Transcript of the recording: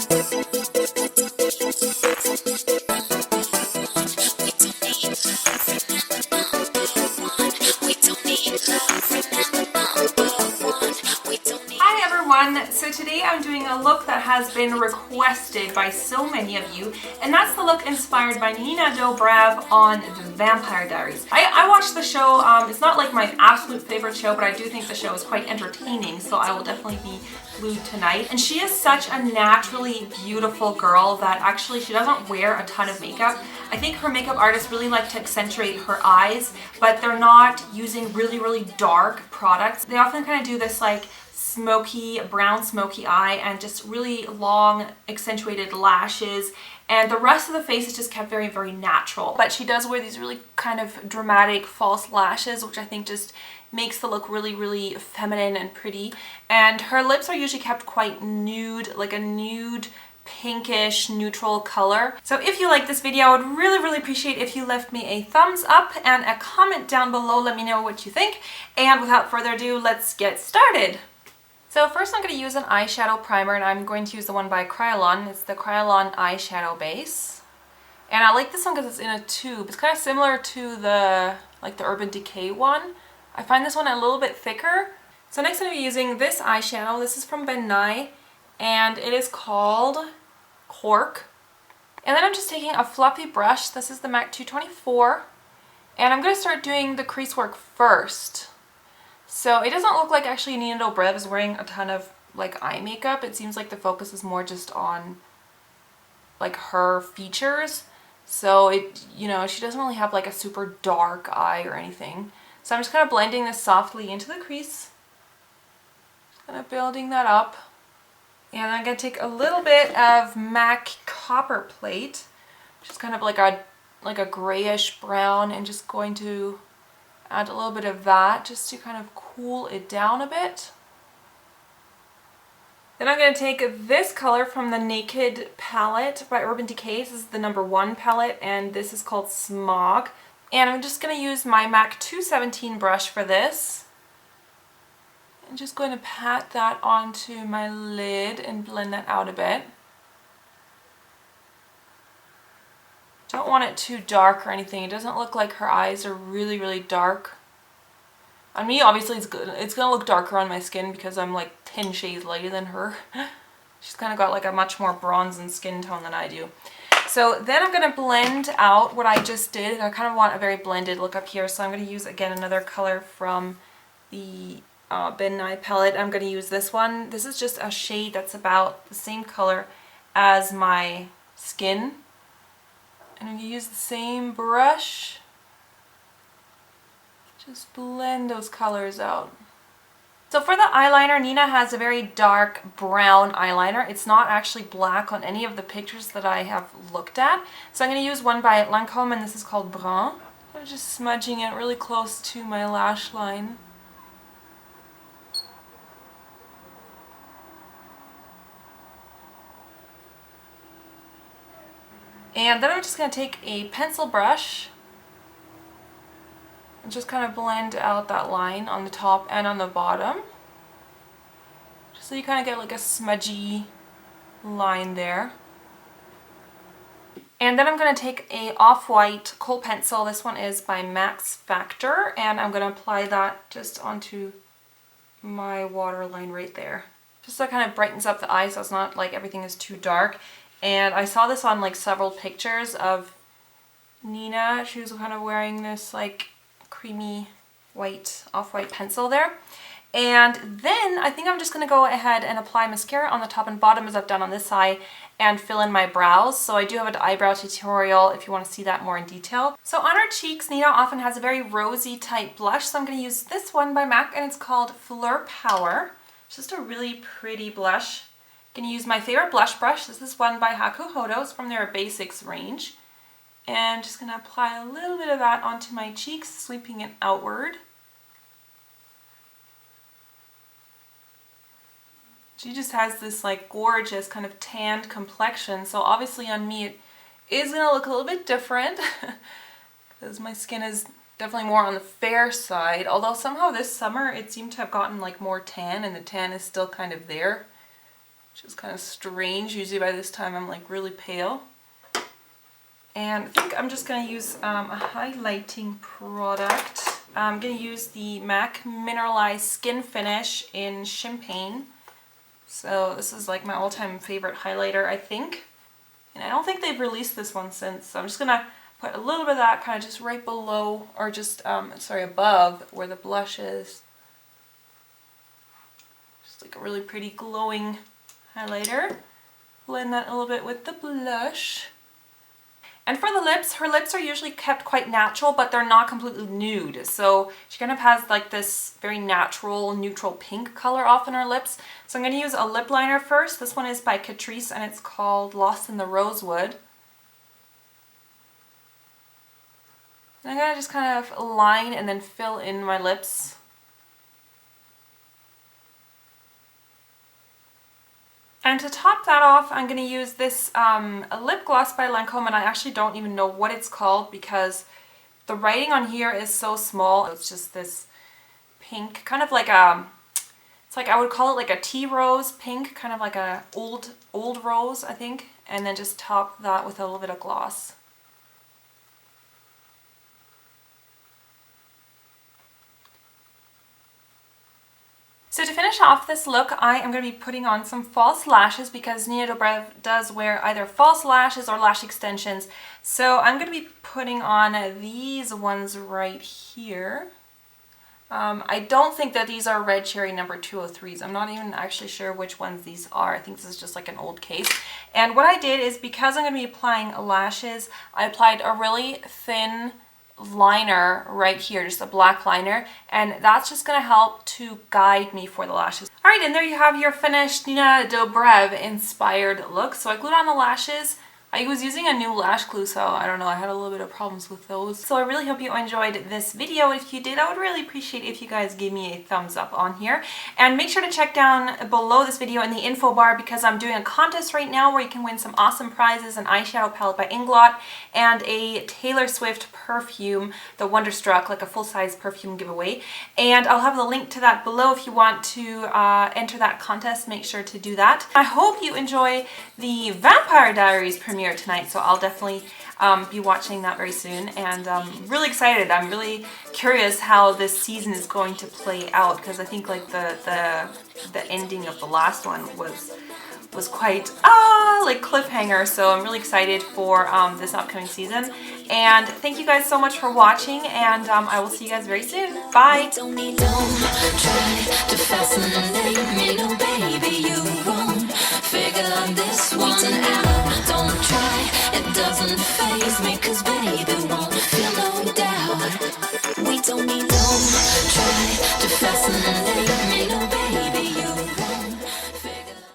Hi everyone! So today I'm doing a look that has been requested by so many of you, and that's the look inspired by Nina Dobrev on The Vampire Diaries. I watched the show. It's not like my absolute favorite show, but I do think the show is quite entertaining, so I will definitely be glued tonight. And she is such a naturally beautiful girl that actually she doesn't wear a ton of makeup. I think her makeup artists really like to accentuate her eyes, but they're not using really dark products. They often kind of do this like smoky, brown smoky eye and just really long accentuated lashes, and the rest of the face is just kept very natural. But she does wear these really kind of dramatic false lashes, which I think just makes the look really feminine and pretty. And her lips are usually kept quite nude, like a nude pinkish neutral color. So if you like this video, I would really appreciate if you left me a thumbs up and a comment down below. Let me know what you think. And without further ado, let's get started. So first I'm going to use an eyeshadow primer, and I'm going to use the one by Kryolan. It's the Kryolan eyeshadow base. And I like this one because it's in a tube. It's kind of similar to the Urban Decay one. I find this one a little bit thicker. So next I'm going to be using this eyeshadow. This is from Ben Nye, and it is called Cork. And then I'm just taking a fluffy brush. This is the MAC 224. And I'm going to start doing the crease work first. So it doesn't look like actually Nina Dobrev is wearing a ton of like eye makeup. It seems like the focus is more just on like her features. So it, you know, she doesn't really have like a super dark eye or anything. So I'm just kind of blending this softly into the crease. Just kind of building that up. And I'm going to take a little bit of MAC Copper Plate, which is kind of like a grayish brown, and just going to add a little bit of that just to kind of cool it down a bit. Then I'm going to take this color from the Naked palette by Urban Decay. This is the #1 palette, and this is called Smog. And I'm just going to use my MAC 217 brush for this. I'm just going to pat that onto my lid and blend that out a bit. Don't want it too dark or anything. It doesn't look like her eyes are really dark. On me, obviously, it's good. It's gonna look darker on my skin because I'm like 10 shades lighter than her. She's kind of got like a much more bronze skin tone than I do. So then I'm gonna blend out what I just did. I kind of want a very blended look up here, so I'm gonna use again another color from the Ben Nye palette. I'm gonna use this one. This is just a shade that's about the same color as my skin. And I'm going to use the same brush. Just blend those colors out. So for the eyeliner, Nina has a very dark brown eyeliner. It's not actually black on any of the pictures that I have looked at. So I'm going to use one by Lancome, and this is called Brun. I'm just smudging it really close to my lash line. And then I'm just going to take a pencil brush and just kind of blend out that line on the top and on the bottom. Just so you kind of get like a smudgy line there. And then I'm going to take a off-white kohl pencil. This one is by Max Factor, and I'm going to apply that just onto my waterline right there. Just so it kind of brightens up the eye so it's not like everything is too dark. And I saw this on like several pictures of Nina. She was kind of wearing this like creamy white, off-white pencil there. And then I think I'm just going to go ahead and apply mascara on the top and bottom as I've done on this eye and fill in my brows. So I do have an eyebrow tutorial if you want to see that more in detail. So on her cheeks, Nina often has a very rosy type blush. So I'm going to use this one by MAC, and it's called Fleur Power. It's just a really pretty blush. I'm going to use my favorite blush brush. This is one by Hakuhodo. It's from their Basics range. And just going to apply a little bit of that onto my cheeks, sweeping it outward. She just has this like gorgeous kind of tanned complexion. So obviously on me it is going to look a little bit different because my skin is definitely more on the fair side. Although somehow this summer it seemed to have gotten like more tan, and the tan is still kind of there. which is kind of strange. Usually by this time I'm like really pale. And I think I'm just going to use a highlighting product. I'm going to use the MAC Mineralized Skin Finish in Champagne. So this is like my all-time favorite highlighter, I think. And I don't think they've released this one since. So I'm just going to put a little bit of that kind of just right below, or just, above where the blush is. Just like a really pretty glowing highlighter. Blend that a little bit with the blush. And for the lips, her lips are usually kept quite natural, but they're not completely nude. So she kind of has like this very natural, neutral pink color off in her lips. So I'm going to use a lip liner first. This one is by Catrice and it's called Lost in the Rosewood. And I'm going to just kind of line and then fill in my lips. And to top that off, I'm going to use this a lip gloss by Lancome, and I actually don't even know what it's called because the writing on here is so small. It's just this pink, kind of like a, it's like I would call it like a tea rose pink, kind of like a old rose, I think. And then just top that with a little bit of gloss. So to finish off this look, I am going to be putting on some false lashes because Nina Dobrev does wear either false lashes or lash extensions. So I'm going to be putting on these ones right here. I don't think that these are Red Cherry number 203s. I'm not even actually sure which ones these are. I think this is just like an old case. And what I did is, because I'm going to be applying lashes, I applied a really thin liner right here, just a black liner, and that's just going to help to guide me for the lashes. Alright, and there you have your finished Nina Dobrev inspired look. So I glued on the lashes. I was using a new lash glue, so I don't know, I had a little bit of problems with those. So I really hope you enjoyed this video. If you did, I would really appreciate if you guys give me a thumbs up on here. And make sure to check down below this video in the info bar because I'm doing a contest right now where you can win some awesome prizes, an eyeshadow palette by Inglot and a Taylor Swift perfume, the Wonderstruck, like a full-size perfume giveaway. And I'll have the link to that below if you want to enter that contest. Make sure to do that. I hope you enjoy the Vampire Diaries premiere tonight, so I'll definitely be watching that very soon, and I'm really excited. I'm really curious how this season is going to play out because I think like the ending of the last one was quite like cliffhanger, so I'm really excited for this upcoming season. And thank you guys so much for watching, and I will see you guys very soon. Bye! Don't try to fascinate me, no baby, you won't figure this one out. Don't try, it doesn't faze me, cause baby won't feel no doubt.